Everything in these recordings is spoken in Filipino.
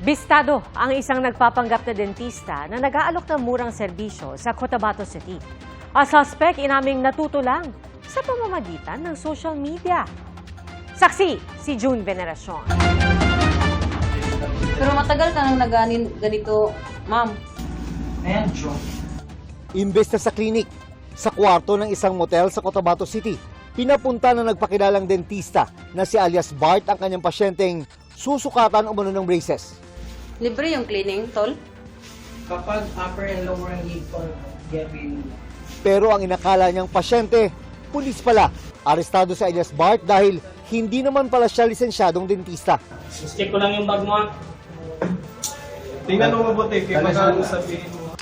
Bistado ang isang nagpapanggap na dentista na nag-aalok ng murang serbisyo sa Cotabato City. Ang suspect inaming natuto lang sa pamamagitan ng social media. Saksi si June Veneracion. Pero matagal ka nang naganin ganito, ma'am. Ayan, Joe. Imbes na sa klinik, sa kwarto ng isang motel sa Cotabato City, pinapunta ng nagpakilalang dentista na si alias Bart ang kanyang pasyenteng susukatan umano ng braces. Libre yung cleaning, tol? Kapag upper and lower ang lip ko, Gavin, Pero ang inakala niyang pasyente, pulis pala. Arestado si alias Bart dahil hindi naman pala siya lisensyadong dentista. Check ko lang yung bag mo. Tingnan mo mabuti, kaya magkano sabihin mo.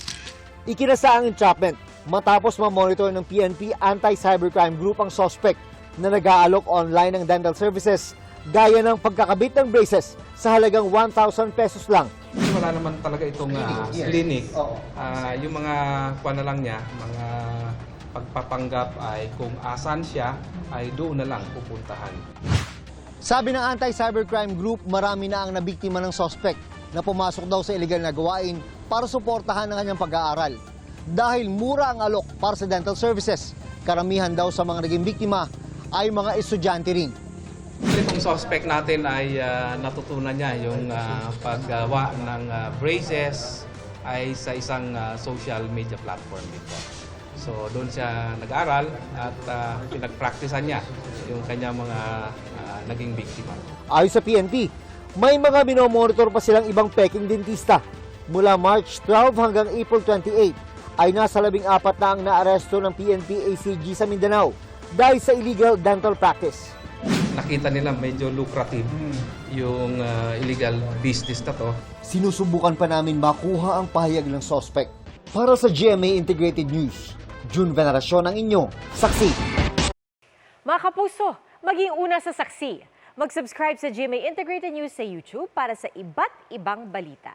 Ikinasa ang entrapment matapos ma-monitor ng PNP Anti-Cybercrime Group ang suspect na nag-aalok online ng dental services gaya ng pagkakabit ng braces sa halagang 1,000 pesos lang. Wala naman talaga itong clinic. Yung mga kuha na lang niya, mga pagpapanggap ay kung asan siya, ay doon na lang pupuntahan. Sabi ng Anti-Cybercrime Group, marami na ang nabiktima ng suspect na pumasok daw sa illegal na gawain para suportahan ang kanyang pag-aaral. Dahil mura ang alok para sa dental services, karamihan daw sa mga naging biktima ay mga estudyante rin. Itong suspect natin ay natutunan niya yung paggawa ng braces ay sa isang social media platform dito. So doon siya nag-aral at pinag-practicean niya yung kanyang mga naging biktima. Ayon sa PNP, may mga minomonitor pa silang ibang peking dentista. Mula March 12 hanggang April 28 ay nasa 14 na ang naaresto ng PNP ACG sa Mindanao dahil sa illegal dental practice. Nakita nila medyo lucrative yung illegal business na to. Sinusubukan pa namin makuha ang pahayag ng suspect. Para sa GMA Integrated News, June Veneracion ang inyong saksi. Mga kapuso, maging una sa saksi. Mag-subscribe sa GMA Integrated News sa YouTube para sa iba't ibang balita.